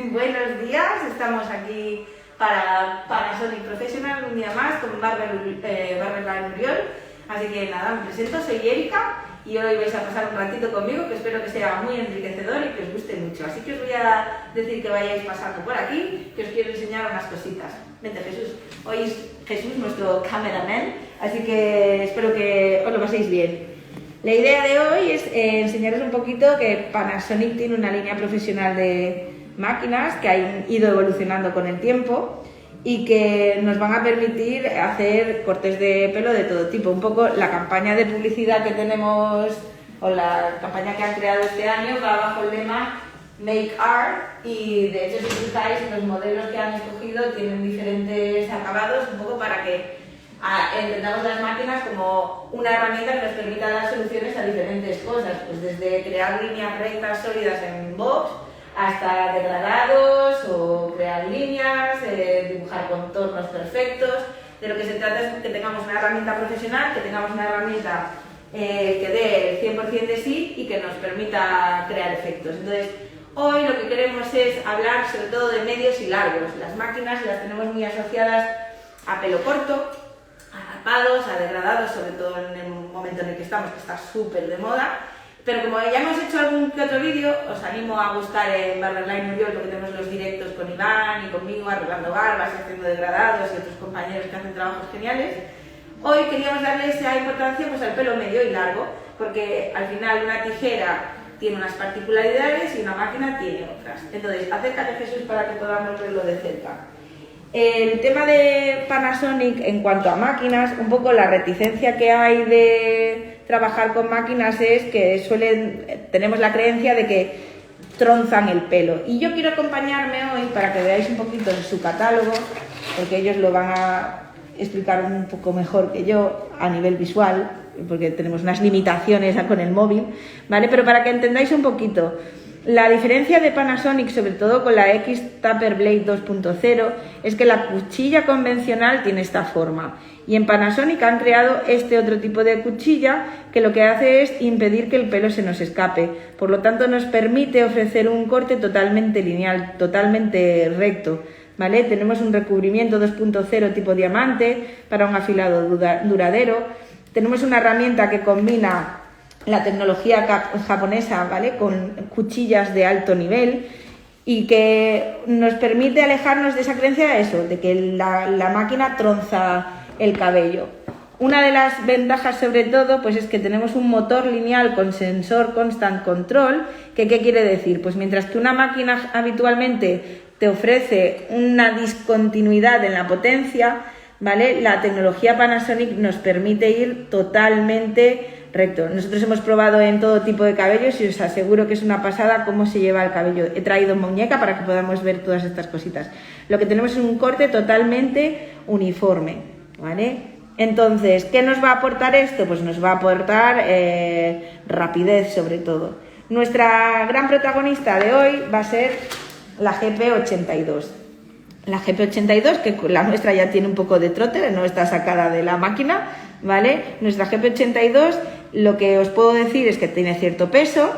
Buenos días, estamos aquí para Panasonic Professional un día más con Barbel Uriol. Así que nada, me presento, soy Erika y hoy vais a pasar un ratito conmigo que espero que sea muy enriquecedor y que os guste mucho. Así que os voy a decir que vayáis pasando por aquí, que os quiero enseñar unas cositas. Vente Jesús, hoy es Jesús nuestro cameraman, así que espero que os lo paséis bien. La idea de hoy es enseñaros un poquito que Panasonic tiene una línea profesional de máquinas que han ido evolucionando con el tiempo y que nos van a permitir hacer cortes de pelo de todo tipo. Un poco la campaña de publicidad que tenemos o la campaña que han creado este año va bajo el lema Make Art y de hecho si fijáis los modelos que han escogido tienen diferentes acabados un poco para que entendamos las máquinas como una herramienta que nos permita dar soluciones a diferentes cosas, pues desde crear líneas rectas sólidas en box hasta degradados o crear líneas, dibujar contornos perfectos. De lo que se trata es que tengamos una herramienta profesional, que tengamos una herramienta que dé el 100% de sí y que nos permita crear efectos. Entonces, hoy lo que queremos es hablar sobre todo de medios y largos. Las máquinas las tenemos muy asociadas a pelo corto, a rapados, a degradados, sobre todo en el momento en el que estamos, que está súper de moda. Pero como ya hemos hecho algún que otro vídeo, os animo a buscar en Barberline Uriol porque tenemos los directos con Iván y conmigo arreglando barbas, haciendo degradados y otros compañeros que hacen trabajos geniales. Hoy queríamos darle esa importancia pues, al pelo medio y largo, porque al final una tijera tiene unas particularidades y una máquina tiene otras. Entonces, acércate Jesús para que podamos verlo de cerca. El tema de Panasonic en cuanto a máquinas, un poco la reticencia que hay de trabajar con máquinas es que tenemos la creencia de que tronzan el pelo. Y yo quiero acompañarme hoy para que veáis un poquito de su catálogo, porque ellos lo van a explicar un poco mejor que yo a nivel visual, porque tenemos unas limitaciones con el móvil, ¿vale? Pero para que entendáis un poquito. La diferencia de Panasonic, sobre todo con la X-Taper Blade 2.0, es que la cuchilla convencional tiene esta forma y en Panasonic han creado este otro tipo de cuchilla que lo que hace es impedir que el pelo se nos escape. Por lo tanto, nos permite ofrecer un corte totalmente lineal, totalmente recto, ¿vale? Tenemos un recubrimiento 2.0 tipo diamante para un afilado duradero. Tenemos una herramienta que combina la tecnología japonesa, ¿vale? Con cuchillas de alto nivel y que nos permite alejarnos de esa creencia de eso, de que la máquina tronza el cabello. Una de las ventajas sobre todo pues es que tenemos un motor lineal con sensor constant control, que ¿qué quiere decir? Pues mientras que una máquina habitualmente te ofrece una discontinuidad en la potencia, ¿vale? La tecnología Panasonic nos permite ir totalmente recto. Nosotros hemos probado en todo tipo de cabellos y os aseguro que es una pasada cómo se lleva el cabello. He traído muñeca para que podamos ver todas estas cositas. Lo que tenemos es un corte totalmente uniforme, ¿vale? Entonces, ¿qué nos va a aportar esto? Pues nos va a aportar rapidez sobre todo. Nuestra gran protagonista de hoy va a ser la GP82. La GP82, que la nuestra ya tiene un poco de trote, no está sacada de la máquina, ¿vale? Nuestra GP82, lo que os puedo decir es que tiene cierto peso,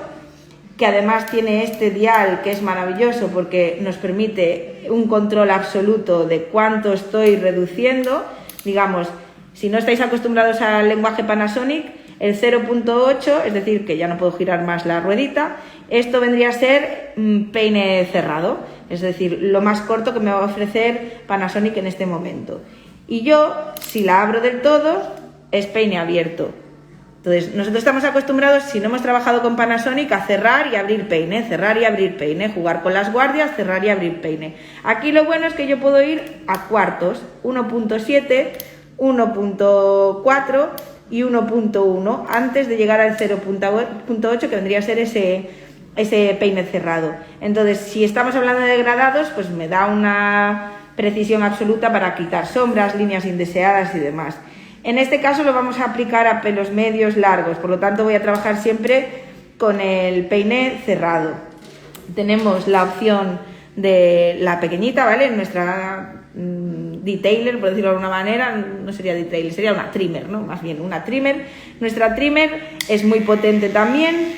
que además tiene este dial que es maravilloso porque nos permite un control absoluto de cuánto estoy reduciendo. Digamos, si no estáis acostumbrados al lenguaje Panasonic, el 0.8, es decir, que ya no puedo girar más la ruedita, esto vendría a ser peine cerrado, es decir, lo más corto que me va a ofrecer Panasonic en este momento. Y yo, si la abro del todo, es peine abierto. Entonces, nosotros estamos acostumbrados, si no hemos trabajado con Panasonic, a cerrar y abrir peine, cerrar y abrir peine, jugar con las guardias, cerrar y abrir peine. Aquí lo bueno es que yo puedo ir a cuartos, 1.7, 1.4 y 1.1, antes de llegar al 0.8, que vendría a ser ese peine cerrado. Entonces, si estamos hablando de degradados, pues me da una precisión absoluta para quitar sombras, líneas indeseadas y demás. En este caso lo vamos a aplicar a pelos medios largos, por lo tanto voy a trabajar siempre con el peine cerrado. Tenemos la opción de la pequeñita, ¿vale? Nuestra detailer, por decirlo de alguna manera, no sería detailer, sería una trimmer, ¿no? Más bien una trimmer. Nuestra trimmer es muy potente también,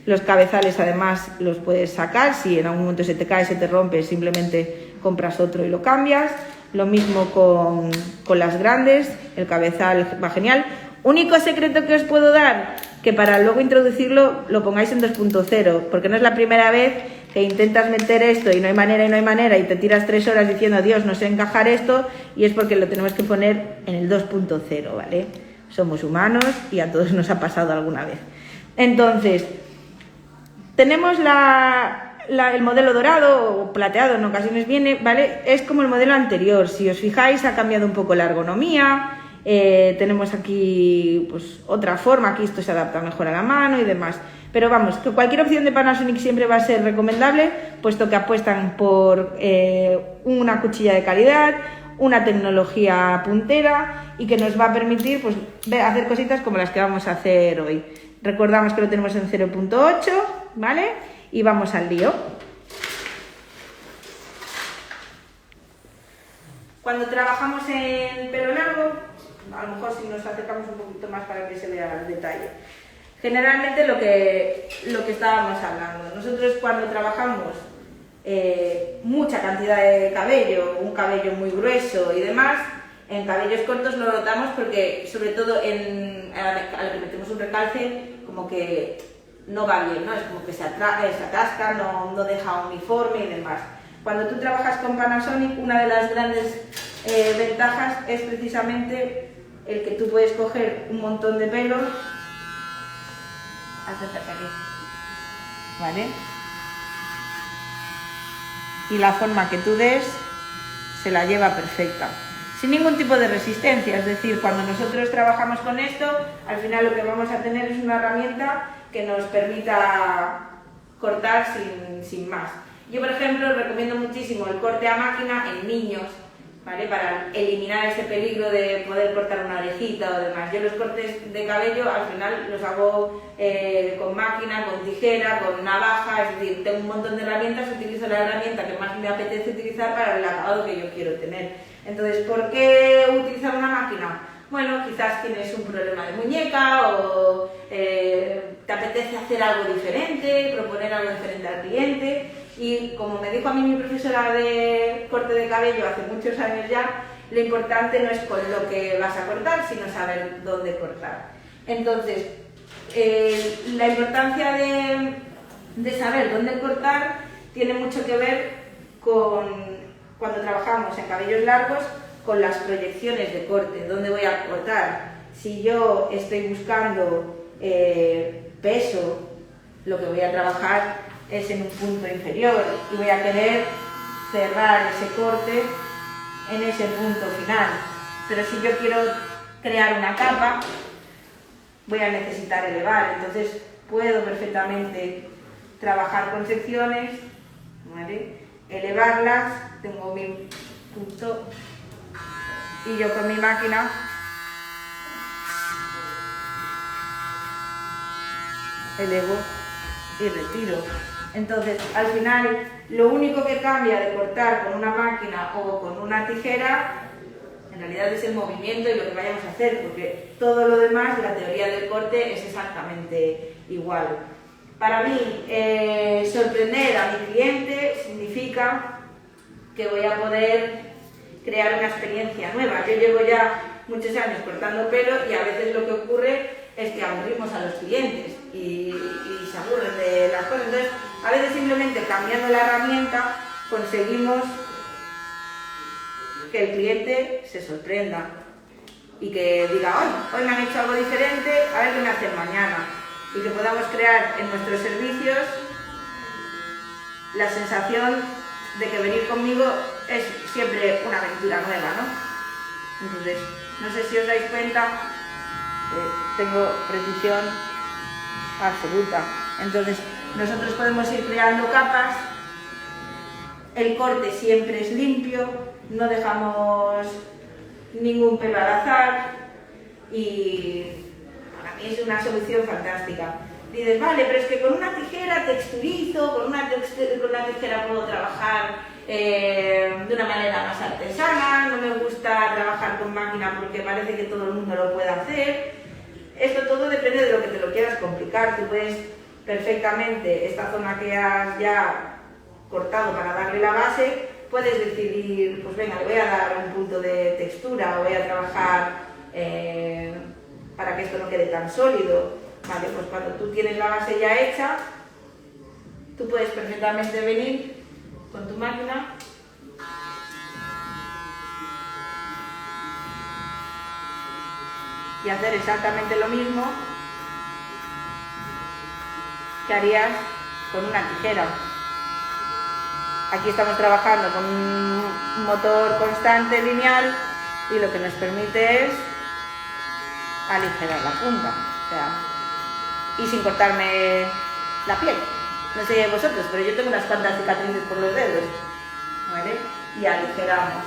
Los cabezales además los puedes sacar, si en algún momento se te cae, se te rompe, simplemente compras otro y lo cambias. Lo mismo con las grandes, el cabezal va genial. Único secreto que os puedo dar, que para luego introducirlo lo pongáis en 2.0, porque no es la primera vez que intentas meter esto y no hay manera y te tiras 3 horas diciendo Dios, no sé encajar esto, y es porque lo tenemos que poner en el 2.0, ¿vale? Somos humanos y a todos nos ha pasado alguna vez. Entonces, tenemos el modelo dorado o plateado, en ocasiones viene, ¿vale? Es como el modelo anterior. Si os fijáis, ha cambiado un poco la ergonomía. Tenemos aquí pues otra forma, aquí esto se adapta mejor a la mano y demás. Pero vamos, que cualquier opción de Panasonic siempre va a ser recomendable, puesto que apuestan por una cuchilla de calidad, una tecnología puntera y que nos va a permitir pues hacer cositas como las que vamos a hacer hoy. Recordamos que lo tenemos en 0.8, ¿vale? Y vamos al lío. Cuando trabajamos en pelo largo, a lo mejor si nos acercamos un poquito más para que se vea el detalle. Generalmente lo que estábamos hablando. Nosotros cuando trabajamos mucha cantidad de cabello, un cabello muy grueso y demás, en cabellos cortos lo notamos porque sobre todo a lo que metemos un recalce como que no va bien, ¿no? Es como que se atasca, no deja uniforme y demás. Cuando tú trabajas con Panasonic, una de las grandes ventajas es precisamente el que tú puedes coger un montón de pelo, acércate aquí, ¿vale? Y la forma que tú des se la lleva perfecta, sin ningún tipo de resistencia. Es decir, cuando nosotros trabajamos con esto, al final lo que vamos a tener es una herramienta que nos permita cortar sin más. Yo, por ejemplo, recomiendo muchísimo el corte a máquina en niños, ¿vale? Para eliminar ese peligro de poder cortar una orejita o demás. Yo los cortes de cabello al final los hago con máquina, con tijera, con navaja, es decir, tengo un montón de herramientas, utilizo la herramienta que más me apetece utilizar para el acabado que yo quiero tener. Entonces, ¿por qué utilizar una máquina? Bueno, quizás tienes un problema de muñeca o te apetece hacer algo diferente, proponer algo diferente al cliente. Y como me dijo a mí mi profesora de corte de cabello hace muchos años ya, lo importante no es con lo que vas a cortar, sino saber dónde cortar. Entonces, la importancia de saber dónde cortar tiene mucho que ver con cuando trabajamos en cabellos largos, con las proyecciones de corte, dónde voy a cortar. Si yo estoy buscando peso, lo que voy a trabajar es en un punto inferior y voy a querer cerrar ese corte en ese punto final. Pero si yo quiero crear una capa, voy a necesitar elevar. Entonces puedo perfectamente trabajar con secciones, ¿vale? Elevarlas, tengo mi punto y yo con mi máquina elevo y retiro. Entonces, al final, lo único que cambia de cortar con una máquina o con una tijera, en realidad es el movimiento y lo que vayamos a hacer, porque todo lo demás, la teoría del corte, es exactamente igual. Para mí, sorprender a mi cliente significa que voy a poder crear una experiencia nueva. Yo llevo ya muchos años cortando pelo y a veces lo que ocurre es que aburrimos a los clientes y se aburren de las cosas. Entonces, a veces simplemente cambiando la herramienta conseguimos que el cliente se sorprenda y que diga, hoy me han hecho algo diferente, a ver qué me hacen mañana. Y que podamos crear en nuestros servicios la sensación de que venir conmigo es siempre una aventura nueva, ¿no? Entonces, no sé si os dais cuenta, tengo precisión absoluta. Entonces, nosotros podemos ir creando capas, el corte siempre es limpio, no dejamos ningún pelo al azar y para mí es una solución fantástica. Dices, vale, pero es que con una tijera texturizo, con una tijera puedo trabajar de una manera más artesana, no me gusta trabajar con máquina porque parece que todo el mundo lo puede hacer. Esto todo depende de lo que te lo quieras complicar. Tú puedes perfectamente esta zona que has ya cortado para darle la base, puedes decidir, pues venga, le voy a dar un punto de textura o voy a trabajar para que esto no quede tan sólido. Vale, pues cuando tú tienes la base ya hecha, tú puedes perfectamente venir con tu máquina y hacer exactamente lo mismo que harías con una tijera. Aquí estamos trabajando con un motor constante lineal y lo que nos permite es aligerar la punta, o sea, y sin cortarme la piel. No sé vosotros, pero yo tengo unas cuantas cicatrices por los dedos, ¿vale? Y aligeramos.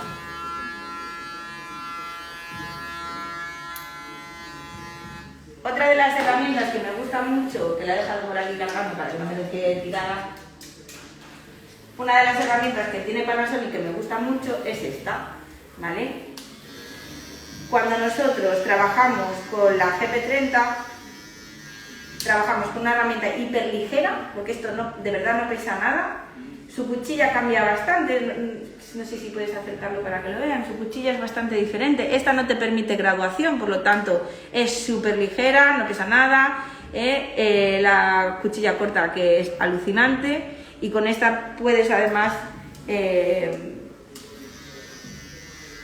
Otra de las herramientas que me gusta mucho, que la he dejado por aquí cargando para que no me lo quede tirada, una de las herramientas que tiene Panasonic que me gusta mucho es esta, ¿vale? Cuando nosotros trabajamos con la GP30, trabajamos con una herramienta hiper ligera, porque esto de verdad no pesa nada. Su cuchilla cambia bastante, no sé si puedes acercarlo para que lo vean, su cuchilla es bastante diferente. Esta no te permite graduación, por lo tanto es súper ligera, no pesa nada. La cuchilla corta, que es alucinante, y con esta puedes además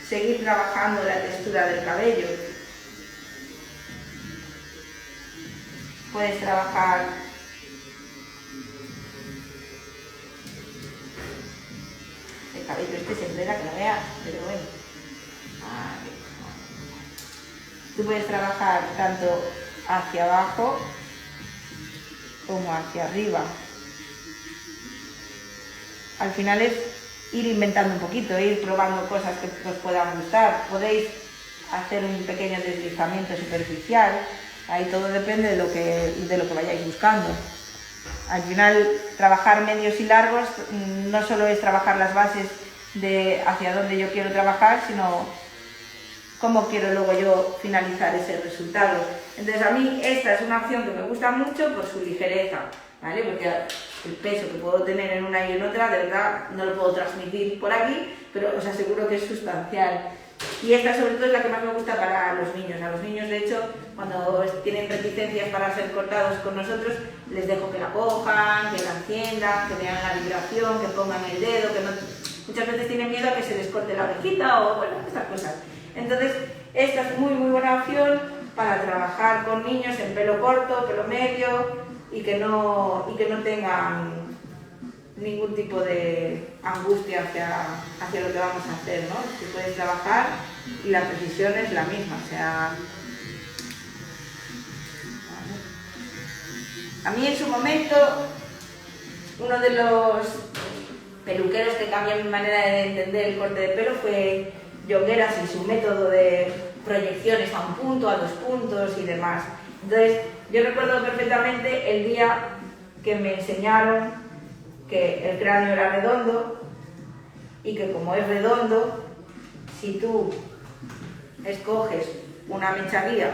seguir trabajando la textura del cabello. Puedes trabajar el cabello, se enreda que no veas, pero bueno. Tú puedes trabajar tanto hacia abajo como hacia arriba. Al final es ir inventando un poquito, ir probando cosas que os puedan gustar. Podéis hacer un pequeño deslizamiento superficial, ahí todo depende de lo que vayáis buscando. Al final, trabajar medios y largos no solo es trabajar las bases de hacia dónde yo quiero trabajar, sino cómo quiero luego yo finalizar ese resultado. Entonces a mí esta es una opción que me gusta mucho por su ligereza, ¿vale? Porque el peso que puedo tener en una y en otra, de verdad, no lo puedo transmitir por aquí, pero os aseguro que es sustancial. Y esta sobre todo es la que más me gusta para los niños. A los niños, de hecho, cuando tienen reticencias para ser cortados con nosotros, les dejo que la cojan, que la enciendan, que vean la vibración, que pongan el dedo, que no... Muchas veces tienen miedo a que se les corte la orejita o, bueno, estas cosas. Entonces, esta es muy buena opción para trabajar con niños en pelo corto, pelo medio y que no tengan ningún tipo de angustia hacia lo que vamos a hacer, ¿no? Que puedes trabajar y la precisión es la misma, o sea... A mí en su momento, uno de los peluqueros que cambió mi manera de entender el corte de pelo fue Jongueras y su método de proyecciones a un punto, a 2 puntos y demás. Entonces, yo recuerdo perfectamente el día que me enseñaron que el cráneo era redondo y que como es redondo, si tú escoges una mecha guía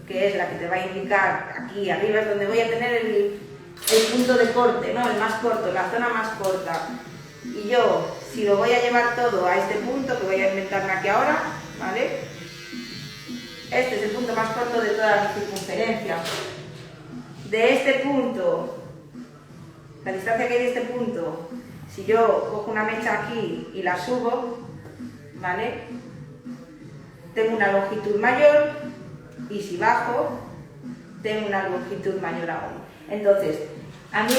que es la que te va a indicar aquí arriba, es donde voy a tener el punto de corte, ¿no? El más corto, la zona más corta. Y yo, si lo voy a llevar todo a este punto, que voy a inventarme aquí ahora, ¿vale? Este es el punto más corto de toda mi circunferencia. De este punto, la distancia que hay de este punto, si yo cojo una mecha aquí y la subo, ¿vale? Tengo una longitud mayor, y si bajo, tengo una longitud mayor aún. Entonces, a mí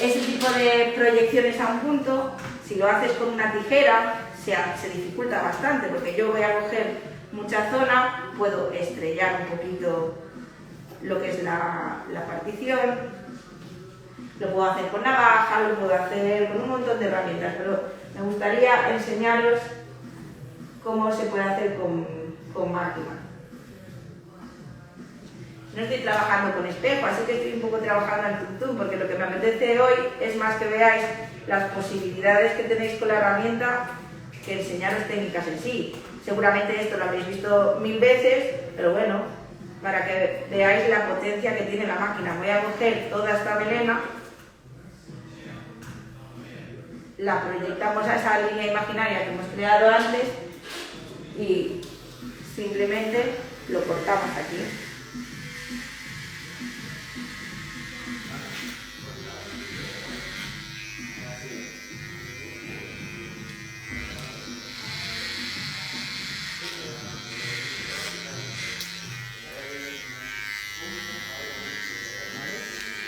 ese tipo de proyecciones a un punto, si lo haces con una tijera, se dificulta bastante, porque yo voy a coger mucha zona, puedo estrellar un poquito lo que es la partición, lo puedo hacer con navaja, lo puedo hacer con un montón de herramientas, pero me gustaría enseñaros cómo se puede hacer con máquina. No estoy trabajando con espejo, así que estoy un poco trabajando al tuntún, porque lo que me apetece hoy es más que veáis las posibilidades que tenéis con la herramienta que enseñaros técnicas en sí. Seguramente esto lo habéis visto 1000 veces, pero bueno, para que veáis la potencia que tiene la máquina. Voy a coger toda esta melena, la proyectamos a esa línea imaginaria que hemos creado antes y simplemente lo cortamos aquí.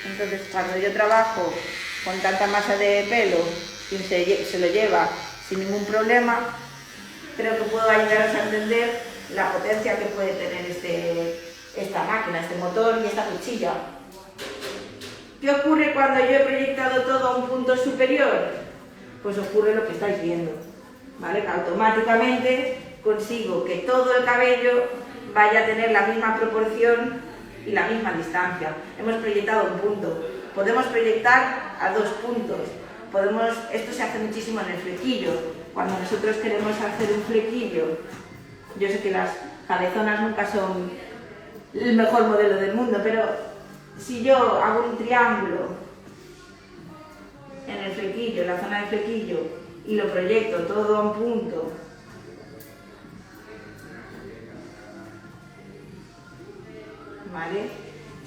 Entonces, cuando yo trabajo con tanta masa de pelo y se lo lleva sin ningún problema, creo que puedo ayudaros a entender la potencia que puede tener esta máquina, este motor y esta cuchilla. ¿Qué ocurre cuando yo he proyectado todo a un punto superior? Pues ocurre lo que estáis viendo, ¿vale? Que automáticamente consigo que todo el cabello vaya a tener la misma proporción y la misma distancia. Hemos proyectado un punto, podemos proyectar a 2 puntos. Esto se hace muchísimo en el flequillo. Cuando nosotros queremos hacer un flequillo, yo sé que las cabezonas nunca son el mejor modelo del mundo, pero si yo hago un triángulo en el flequillo, en la zona del flequillo, y lo proyecto todo a un punto, ¿vale?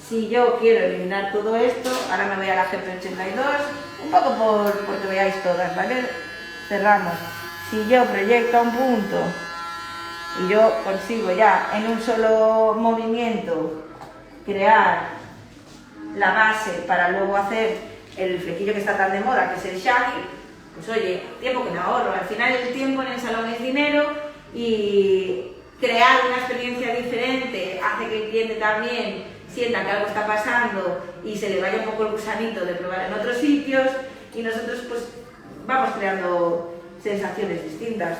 Si yo quiero eliminar todo esto, ahora me voy a la GP82, un poco porque veáis todas, ¿vale? Cerramos. Si yo proyecto a un punto y yo consigo ya en un solo movimiento crear la base para luego hacer el flequillo que está tan de moda, que es el shaggy, pues oye, tiempo que me ahorro. Al final el tiempo en el salón es dinero y crear una experiencia diferente hace que el cliente también sienta que algo está pasando y se le vaya un poco el gusanito de probar en otros sitios y nosotros pues vamos creando sensaciones distintas.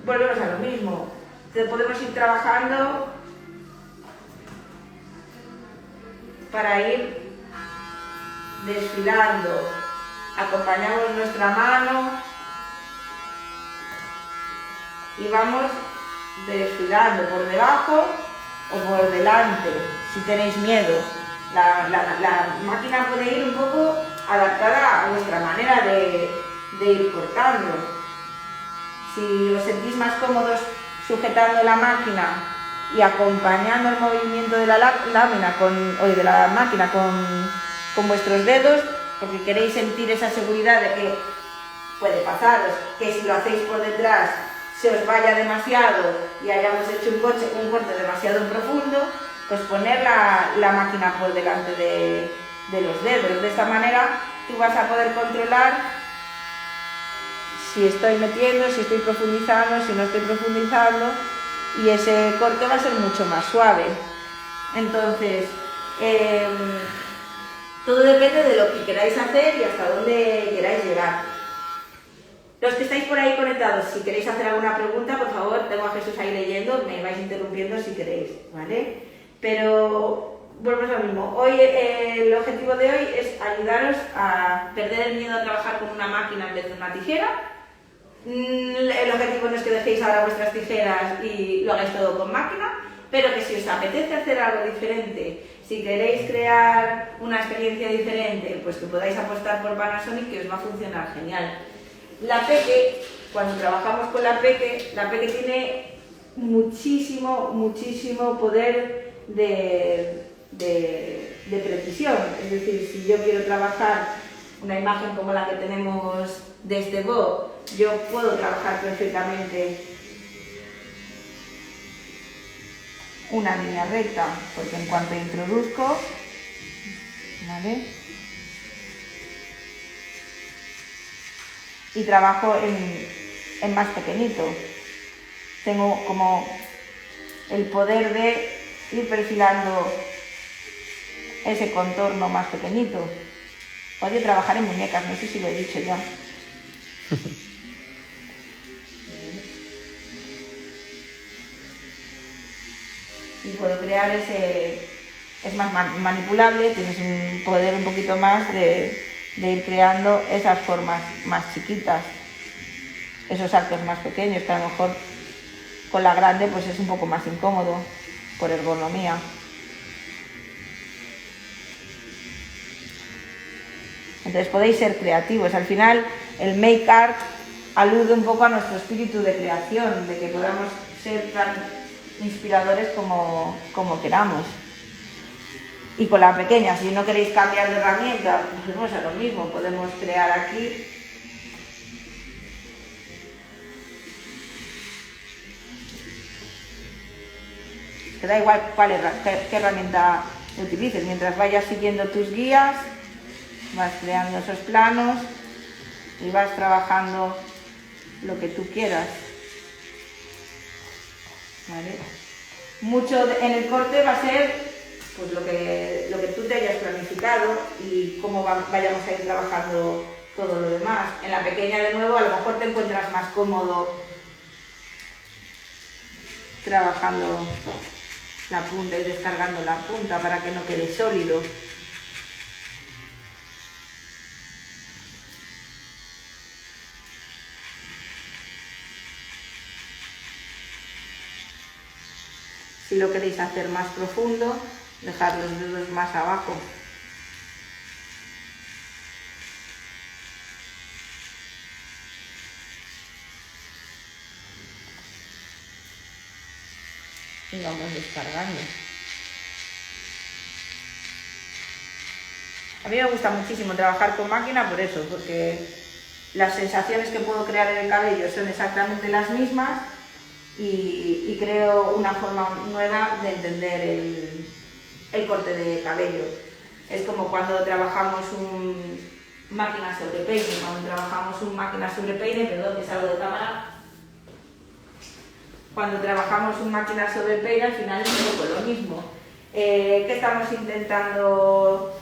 Volvemos a lo mismo, podemos ir trabajando para ir desfilando, acompañamos nuestra mano y vamos desfilando por debajo o por delante, si tenéis miedo. La máquina puede ir un poco adaptada a vuestra manera de ir cortando. Si os sentís más cómodos sujetando la máquina y acompañando el movimiento de la lámina de la máquina con vuestros dedos, porque queréis sentir esa seguridad de que puede pasaros, que si lo hacéis por detrás se os vaya demasiado y hayamos hecho un corte demasiado profundo, pues poner la máquina por delante de los dedos. De esta manera tú vas a poder controlar si estoy metiendo, si estoy profundizando, si no estoy profundizando, y ese corte va a ser mucho más suave. Entonces, todo depende de lo que queráis hacer y hasta dónde queráis llegar. Los que estáis por ahí conectados, si queréis hacer alguna pregunta, por favor, tengo a Jesús ahí leyendo, me vais interrumpiendo si queréis, ¿vale? Pero volvemos a lo mismo. Hoy, el objetivo de hoy es ayudaros a perder el miedo a trabajar con una máquina en vez de una tijera. El objetivo no es que dejéis ahora vuestras tijeras y lo hagáis todo con máquina, pero que si os apetece hacer algo diferente, si queréis crear una experiencia diferente, pues que podáis apostar por Panasonic, que os va a funcionar genial. La Peque, cuando trabajamos con la Peque tiene muchísimo poder de precisión. Es decir, si yo quiero trabajar una imagen como la que tenemos de este bow, yo puedo trabajar perfectamente una línea recta, porque en cuanto introduzco, ¿vale? Y trabajo en más pequeñito, tengo como el poder de ir perfilando ese contorno más pequeñito. Odio trabajar en muñecas, no sé si lo he dicho ya. Y puedo crear es más manipulable, tienes un poder un poquito más de ir creando esas formas más chiquitas. esos arcos más pequeños, que a lo mejor con la grande pues es un poco más incómodo por ergonomía. Entonces podéis ser creativos. Al final el make art alude un poco a nuestro espíritu de creación, de que podamos ser tan inspiradores como queramos. Y con la pequeña, si no queréis cambiar de herramienta, pues vamos a lo mismo, podemos crear aquí. Te da igual qué herramienta utilices, mientras vayas siguiendo tus guías, vas creando esos planos y vas trabajando lo que tú quieras. ¿Vale? Mucho en el corte va a ser pues lo que tú te hayas planificado y cómo vayamos a ir trabajando todo lo demás. En la pequeña, de nuevo, a lo mejor te encuentras más cómodo trabajando la punta y descargando la punta para que no quede sólido. Si lo queréis hacer más profundo, dejad los dedos más abajo. Y vamos descargando. A mí me gusta muchísimo trabajar con máquina por eso, porque las sensaciones que puedo crear en el cabello son exactamente las mismas y creo una forma nueva de entender el corte de cabello. Es como cuando trabajamos máquina sobre peine, perdón que salgo de cámara. Cuando trabajamos un máquina sobre peine, al final es un poco lo mismo. ¿Qué estamos intentando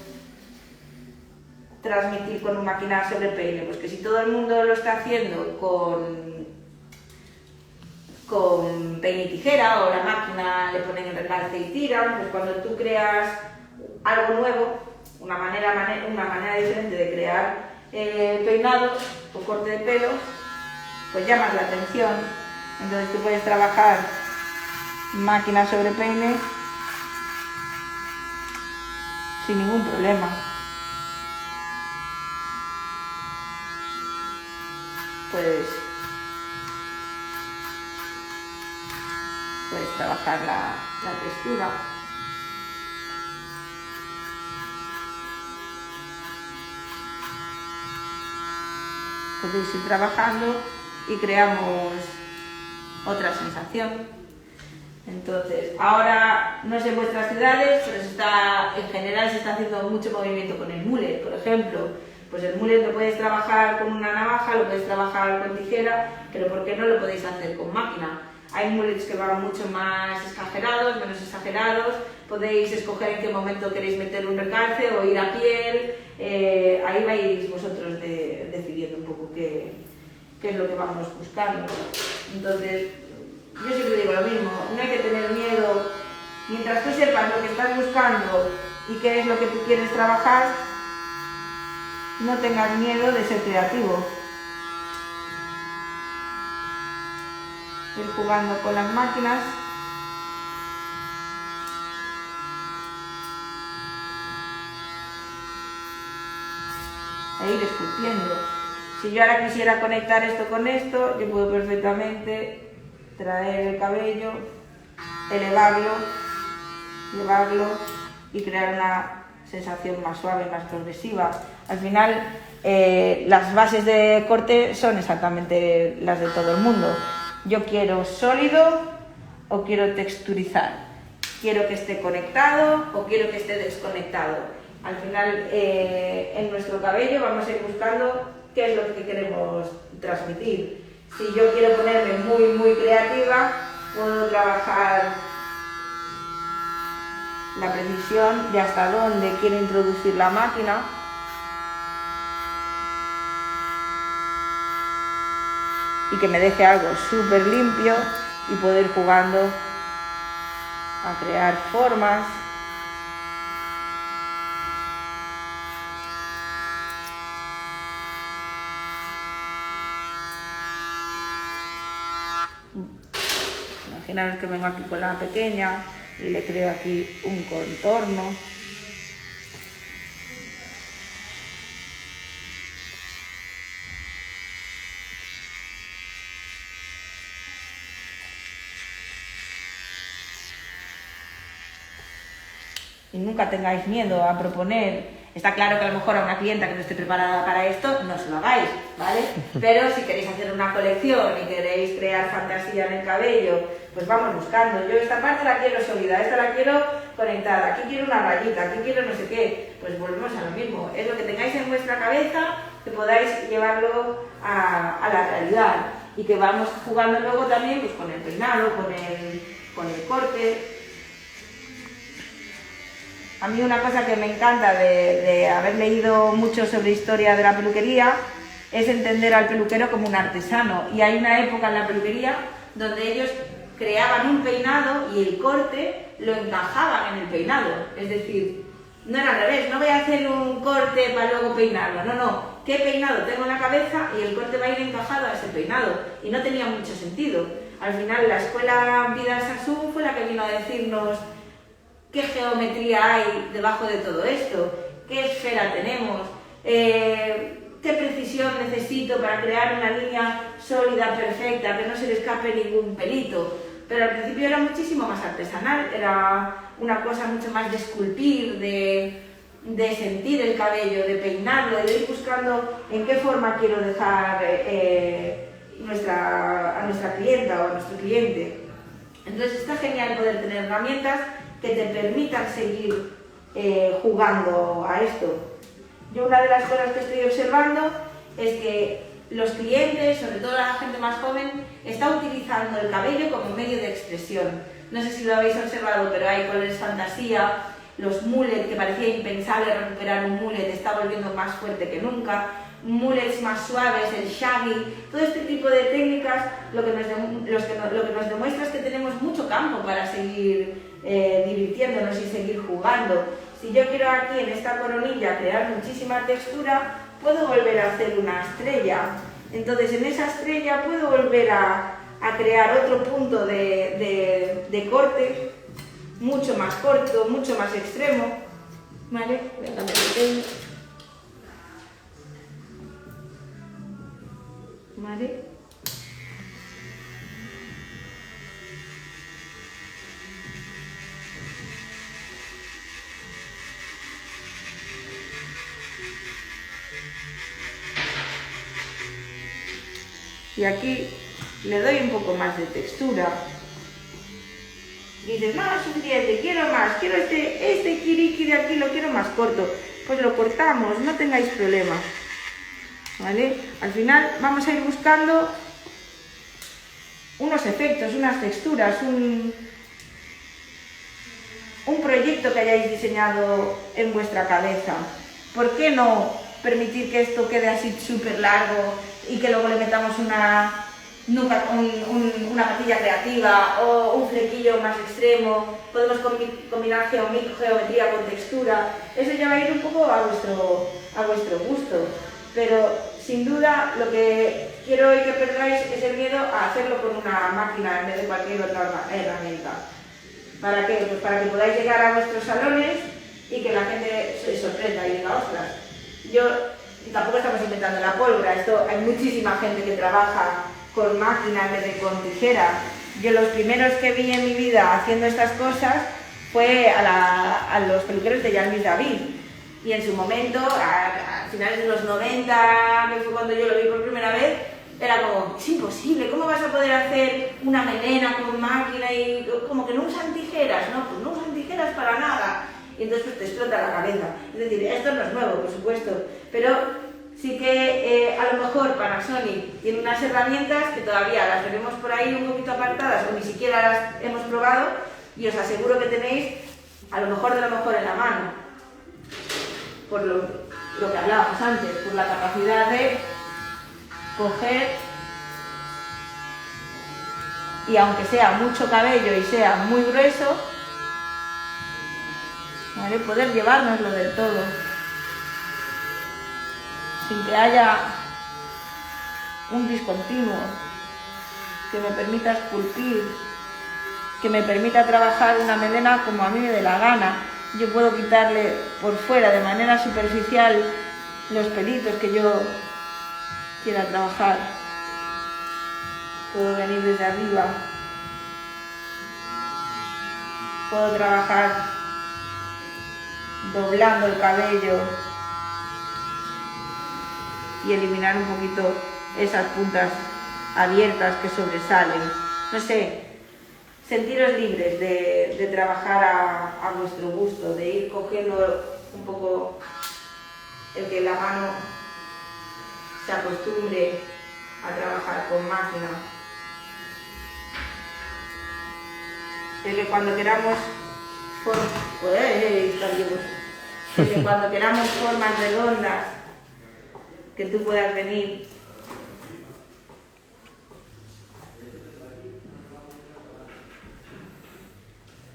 transmitir con un máquina sobre peine? Pues que si todo el mundo lo está haciendo con peine y tijera, o la máquina le ponen el recalce y tiran, pues cuando tú creas algo nuevo, una manera diferente de crear peinados o corte de pelo, pues llamas la atención. Entonces tú puedes trabajar máquina sobre peine sin ningún problema. Puedes trabajar la textura. Podéis ir trabajando y creamos otra sensación. Entonces, ahora no sé en vuestras ciudades, pero en general se está haciendo mucho movimiento con el mullet, por ejemplo. Pues el mullet lo puedes trabajar con una navaja, lo puedes trabajar con tijera, pero ¿por qué no lo podéis hacer con máquina? Hay mullets que van mucho más exagerados, menos exagerados, podéis escoger en qué momento queréis meter un recalce o ir a piel, ahí vais vosotros decidiendo un poco qué es lo que vamos buscando. Entonces, yo siempre digo lo mismo, no hay que tener miedo, mientras tú sepas lo que estás buscando y qué es lo que tú quieres trabajar, no tengas miedo de ser creativo. Ir jugando con las máquinas. E ir esculpiendo. Si yo ahora quisiera conectar esto con esto, yo puedo perfectamente traer el cabello, elevarlo, llevarlo y crear una sensación más suave, más progresiva. Al final, las bases de corte son exactamente las de todo el mundo. Yo quiero sólido o quiero texturizar. Quiero que esté conectado o quiero que esté desconectado. Al final, en nuestro cabello vamos a ir buscando qué es lo que queremos transmitir. Si yo quiero ponerme muy, muy creativa, puedo trabajar la precisión de hasta dónde quiero introducir la máquina. Y que me deje algo súper limpio y poder ir jugando a crear formas. Imaginaros que vengo aquí con la pequeña y le creo aquí un contorno. Y nunca tengáis miedo a proponer. Está claro que a lo mejor a una clienta que no esté preparada para esto, no se lo hagáis, ¿vale? Pero si queréis hacer una colección y queréis crear fantasía en el cabello, pues vamos buscando. Yo esta parte la quiero sólida, esta la quiero conectada, aquí quiero una rayita, aquí quiero no sé qué. Pues volvemos a lo mismo. Es lo que tengáis en vuestra cabeza, que podáis llevarlo a la realidad. Y que vamos jugando luego también pues, con el peinado, con el corte. A mí una cosa que me encanta de haber leído mucho sobre historia de la peluquería es entender al peluquero como un artesano. Y hay una época en la peluquería donde ellos creaban un peinado y el corte lo encajaban en el peinado. Es decir, no era al revés, no voy a hacer un corte para luego peinarlo. No, no, qué peinado tengo en la cabeza y el corte va a ir encajado a ese peinado. Y no tenía mucho sentido. Al final la escuela Vidal Sassoon fue la que vino a decirnos qué geometría hay debajo de todo esto, qué esfera tenemos, qué precisión necesito para crear una línea sólida, perfecta, que no se le escape ningún pelito. Pero al principio era muchísimo más artesanal, era una cosa mucho más de esculpir, de sentir el cabello, de peinarlo, de ir buscando en qué forma quiero dejar a nuestra clienta o a nuestro cliente. Entonces está genial poder tener herramientas que te permitan seguir jugando a esto. Yo una de las cosas que estoy observando es que los clientes, sobre todo la gente más joven, está utilizando el cabello como medio de expresión. No sé si lo habéis observado, pero hay colores fantasía, los mullets, que parecía impensable recuperar un mullet, está volviendo más fuerte que nunca, mullets más suaves, el shaggy, todo este tipo de técnicas lo que nos demuestra es que tenemos mucho campo para seguir divirtiéndonos y seguir jugando. Si yo quiero aquí en esta coronilla crear muchísima textura, puedo volver a hacer una estrella. Entonces en esa estrella puedo volver a crear otro punto de corte mucho más corto, mucho más extremo. ¿Vale? ¿Vale? Y aquí le doy un poco más de textura. Y dices, no, es suficiente, quiero más, quiero este kiriki de aquí, lo quiero más corto. Pues lo cortamos, no tengáis problemas. ¿Vale? Al final vamos a ir buscando unos efectos, unas texturas, un proyecto que hayáis diseñado en vuestra cabeza. ¿Por qué no permitir que esto quede así súper largo y que luego le metamos una patilla creativa o un flequillo más extremo? Podemos combinar geometría con textura. Eso ya va a ir un poco a vuestro gusto. Pero sin duda lo que quiero hoy que perdáis es el miedo a hacerlo con una máquina en vez de cualquier otra herramienta. ¿Para qué? Pues para que podáis llegar a vuestros salones y que la gente se sorprenda y diga, ostras, tampoco estamos inventando la pólvora, hay muchísima gente que trabaja con máquina en vez de con tijera. Yo los primeros que vi en mi vida haciendo estas cosas fue a los peluqueros de Jean-Louis David. Y en su momento, a finales de los 90, que fue cuando yo lo vi por primera vez, era como, es imposible, ¿cómo vas a poder hacer una melena con máquina y como que no usan tijeras? No, pues no usan tijeras para nada. Y entonces pues, te explota la cabeza. Es decir, esto no es nuevo, por supuesto, pero sí que a lo mejor Panasonic tiene unas herramientas que todavía las tenemos por ahí un poquito apartadas o ni siquiera las hemos probado y os aseguro que tenéis a lo mejor de lo mejor en la mano. Por lo que hablábamos antes, por la capacidad de coger y aunque sea mucho cabello y sea muy grueso, ¿vale? Poder llevárnoslo del todo sin que haya un discontinuo que me permita esculpir que me permita trabajar una melena como a mí me dé la gana. Yo puedo quitarle por fuera de manera superficial los pelitos que yo quiera trabajar. Puedo venir desde arriba. Puedo trabajar doblando el cabello y eliminar un poquito esas puntas abiertas que sobresalen. No sé, sentiros libres de trabajar a vuestro gusto, de ir cogiendo un poco el que la mano se acostumbre a trabajar con máquina. Es que cuando queramos formas redondas, que tú puedas venir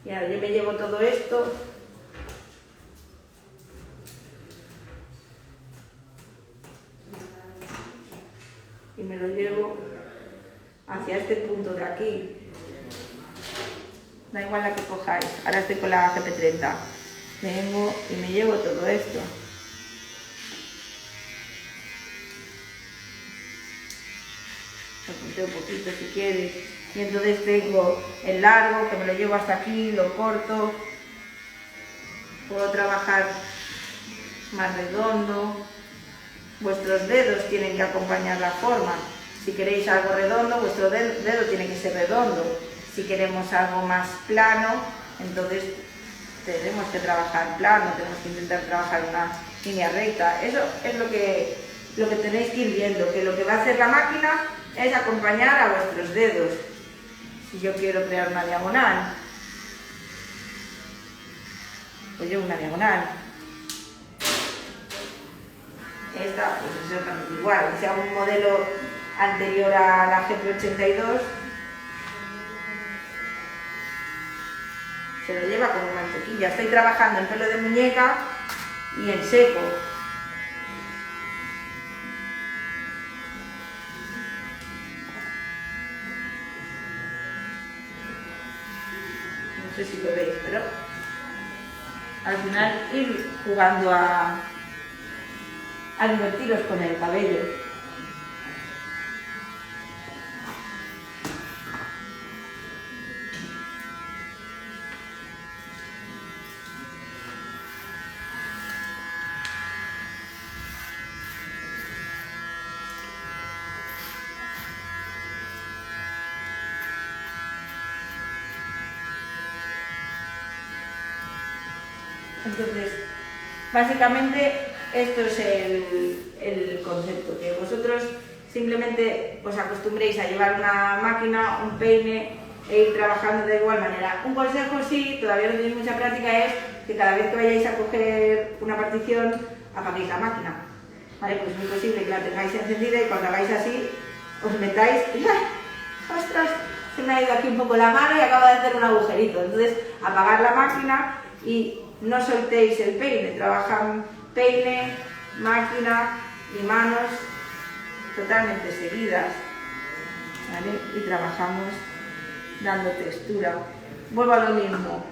y ahora yo me llevo todo esto y me lo llevo hacia este punto de aquí. Da igual la que cojáis. Ahora estoy con la GP30. Vengo y me llevo todo esto. Lo punteo un poquito si quieres. Y entonces tengo el largo, que me lo llevo hasta aquí, lo corto. Puedo trabajar más redondo. Vuestros dedos tienen que acompañar la forma. Si queréis algo redondo, vuestro dedo tiene que ser redondo. Si queremos algo más plano, entonces tenemos que trabajar plano, tenemos que intentar trabajar una línea recta. Eso es lo que tenéis que ir viendo, que lo que va a hacer la máquina es acompañar a vuestros dedos. Si yo quiero crear una diagonal, pues yo una diagonal. Esta, pues es exactamente igual, que sea un modelo anterior a la GP82, se lo lleva como mantequilla. Estoy trabajando en pelo de muñeca y en seco. No sé si lo veis, pero al final ir jugando a divertiros con el cabello. Entonces, básicamente esto es el concepto, que vosotros simplemente os acostumbréis a llevar una máquina, un peine e ir trabajando de igual manera. Un consejo, sí, todavía no tenéis mucha práctica, es que cada vez que vayáis a coger una partición, apaguéis la máquina. ¿Vale? Pues es muy posible que la tengáis encendida y cuando hagáis así, os metáis y ¡ay! ¡Ostras! Se me ha ido aquí un poco la mano y acabo de hacer un agujerito. Entonces, apagar la máquina y no soltéis el peine, trabajan peine, máquina y manos totalmente seguidas, ¿vale? Y trabajamos dando textura. Vuelvo a lo mismo,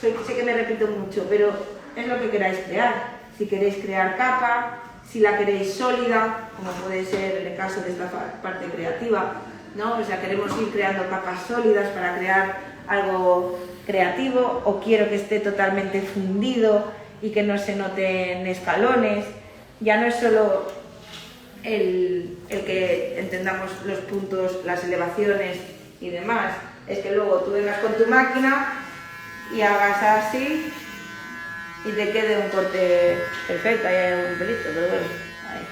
sé que me repito mucho, pero es lo que queráis crear. Si queréis crear capa, si la queréis sólida, como puede ser en el caso de esta parte creativa, ¿no? O sea, queremos ir creando capas sólidas para crear algo creativo, o quiero que esté totalmente fundido y que no se noten escalones. Ya no es solo el que entendamos los puntos, las elevaciones y demás, es que luego tú vengas con tu máquina y hagas así y te quede un corte perfecto. Ahí hay un pelito, pero bueno, ahí.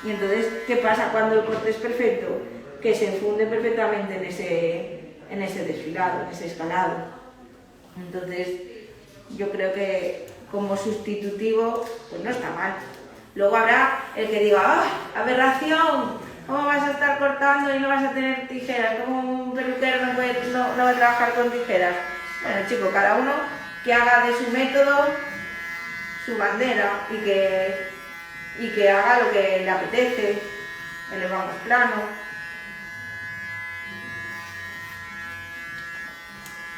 Y entonces, ¿qué pasa cuando el corte es perfecto? Que se funde perfectamente en ese desfilado, en ese escalado. Entonces, yo creo que como sustitutivo, pues no está mal. Luego habrá el que diga, ¡ah, aberración! ¿Cómo vas a estar cortando y no vas a tener tijeras? ¿Cómo un peluquero no va a trabajar con tijeras? Bueno, chicos, cada uno que haga de su método su bandera y que haga lo que le apetece. Elevamos plano.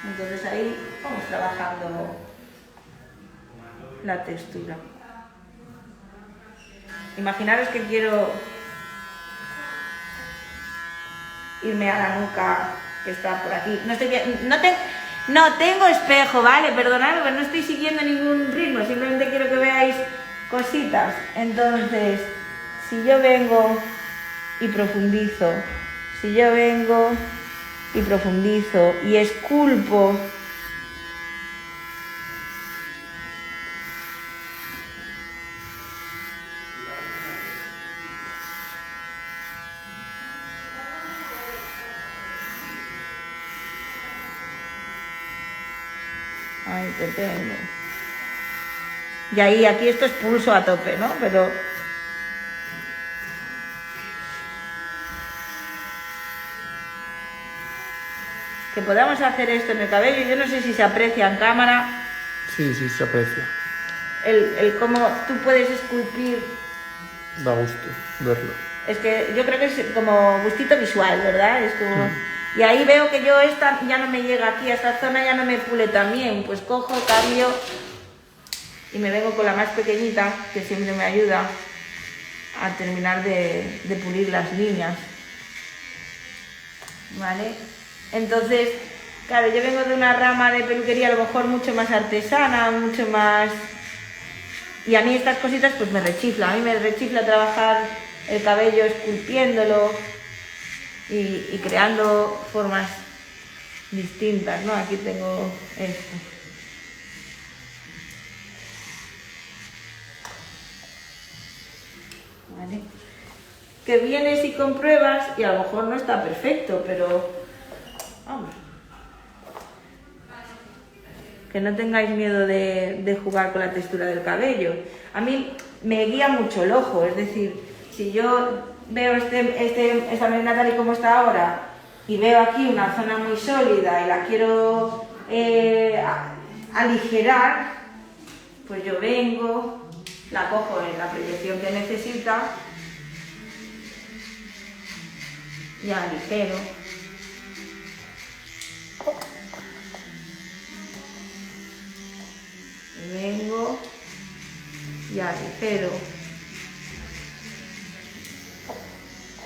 Entonces ahí vamos trabajando la textura. Imaginaros que quiero irme a la nuca que está por aquí. No tengo espejo, ¿vale? Perdonadme, pero no estoy siguiendo ningún ritmo, simplemente quiero que veáis cositas. Entonces, si yo vengo y profundizo, si yo vengo y profundizo y esculpo, ahí te tengo. Y ahí, aquí esto es pulso a tope, ¿no? Pero que podamos hacer esto en el cabello, yo no sé si se aprecia en cámara. Sí, sí, se aprecia. El cómo tú puedes esculpir. Da gusto verlo. Es que yo creo que es como gustito visual, ¿verdad? Es como... Y ahí veo que yo esta ya no me llega aquí, a esta zona ya no me pule tan bien. Pues cojo, cambio y me vengo con la más pequeñita, que siempre me ayuda a terminar de pulir las líneas. ¿Vale? Entonces, claro, yo vengo de una rama de peluquería a lo mejor mucho más artesana, mucho más... Y a mí estas cositas pues me rechifla. A mí me rechifla trabajar el cabello esculpiéndolo y creando formas distintas, ¿no? Aquí tengo esto. ¿Vale? Que vienes y compruebas y a lo mejor no está perfecto, pero vamos. Que no tengáis miedo de jugar con la textura del cabello. A mí me guía mucho el ojo, es decir, si yo veo esta melena tal y como está ahora y veo aquí una zona muy sólida y la quiero aligerar, pues yo vengo, la cojo en la proyección que necesita y aligero. Y vengo y aligero.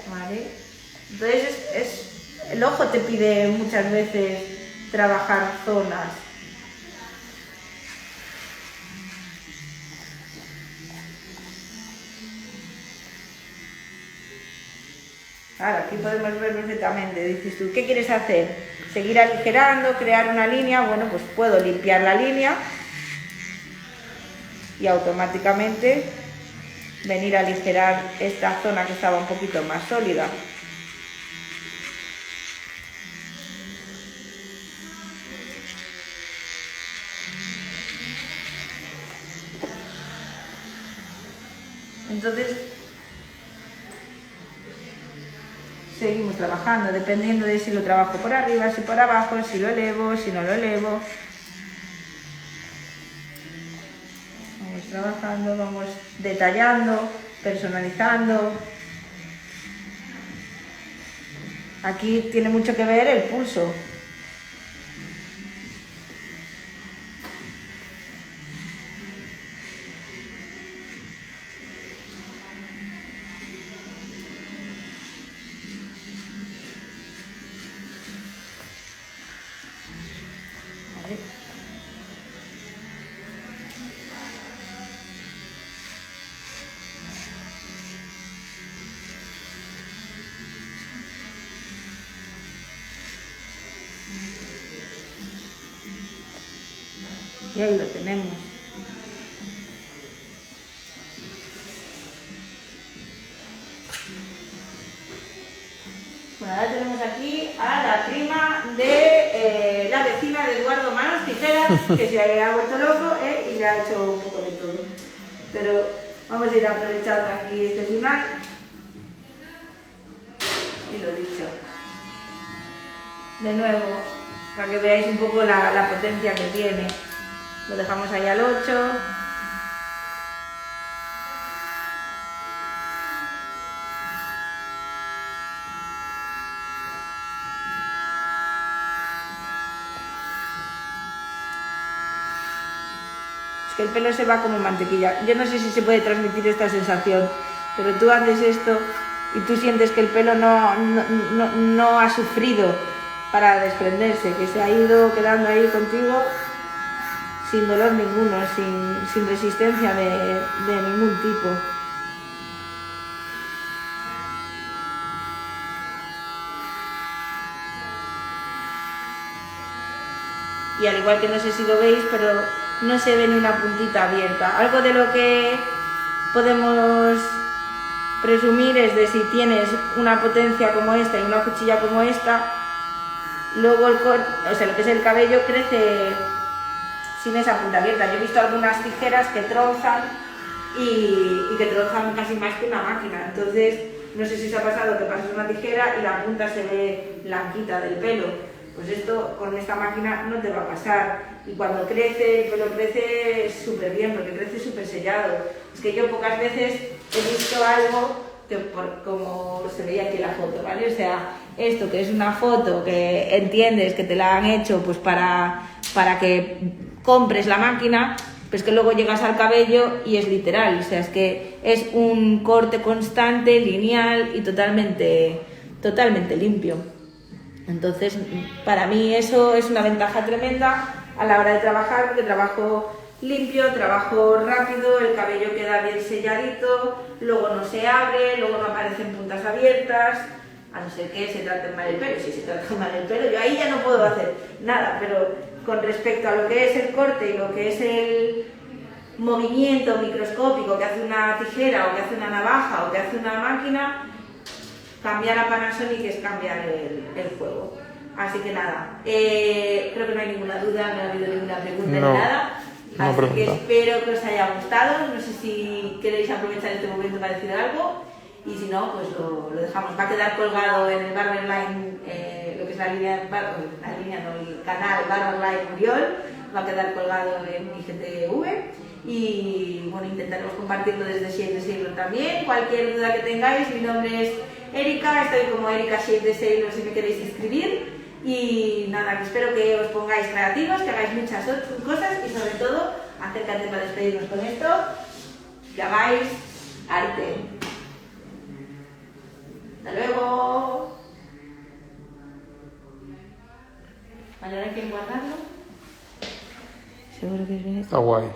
¿Vale? Entonces el ojo te pide muchas veces trabajar zonas. Claro, aquí podemos ver perfectamente. Dices tú, ¿qué quieres hacer? ¿Seguir aligerando, crear una línea? Bueno, pues puedo limpiar la línea y automáticamente venir a aligerar esta zona que estaba un poquito más sólida. Entonces, seguimos trabajando, dependiendo de si lo trabajo por arriba, si por abajo, si lo elevo, si no lo elevo. Vamos trabajando, vamos detallando, personalizando. Aquí tiene mucho que ver el pulso. Y ahí lo tenemos. Bueno, ahora tenemos aquí a la prima de la vecina de Eduardo Manos Tijeras, que se ha vuelto loco y le ha hecho un poco de todo. Pero vamos a ir aprovechando aquí este final. Y lo dicho. De nuevo, para que veáis un poco la potencia que tiene. Lo dejamos ahí al 8. Es que el pelo se va como mantequilla. Yo no sé si se puede transmitir esta sensación, pero tú haces esto y tú sientes que el pelo no ha sufrido para desprenderse, que se ha ido quedando ahí contigo sin dolor ninguno, sin resistencia de ningún tipo. Y al igual que no sé si lo veis, pero no se ve ni una puntita abierta. Algo de lo que podemos presumir es de si tienes una potencia como esta y una cuchilla como esta, luego lo que es el cabello crece sin esa punta abierta. Yo he visto algunas tijeras que trozan y que trozan casi más que una máquina. Entonces, no sé si os ha pasado que pasas una tijera y la punta se ve blanquita del pelo. Pues esto con esta máquina no te va a pasar. Y cuando crece, el pelo crece súper bien, porque crece súper sellado. Es que yo pocas veces he visto algo que como se veía aquí en la foto, ¿vale? O sea, esto que es una foto que entiendes que te la han hecho pues para que compres la máquina, pues que luego llegas al cabello y es literal. O sea, es que es un corte constante, lineal y totalmente limpio. Entonces, para mí eso es una ventaja tremenda a la hora de trabajar, porque trabajo limpio, trabajo rápido, el cabello queda bien selladito, luego no se abre, luego no aparecen puntas abiertas, a no ser que se trate mal el pelo. Si se trata mal el pelo, yo ahí ya no puedo hacer nada, pero con respecto a lo que es el corte y lo que es el movimiento microscópico que hace una tijera o que hace una navaja o que hace una máquina, cambiar a Panasonic es cambiar el juego. Así que nada, creo que no hay ninguna duda, no ha habido ninguna pregunta ni nada. Así que espero que os haya gustado. No sé si queréis aprovechar este momento para decir algo. Y si no, pues lo dejamos. Va a quedar colgado en el Barberline, lo que es el canal Barberline Muriol. Va a quedar colgado en IGTV. Y bueno, intentaremos compartirlo desde Shade the Sailor también. Cualquier duda que tengáis, mi nombre es Erika, estoy como Erika Shade the Sailor si me queréis escribir. Y nada, que espero que os pongáis creativos, que hagáis muchas cosas y sobre todo, acércate para despedirnos con esto, que hagáis arte. Hasta luego. ¿Mañana hay que guardarlo? Seguro que es bien. Está guay.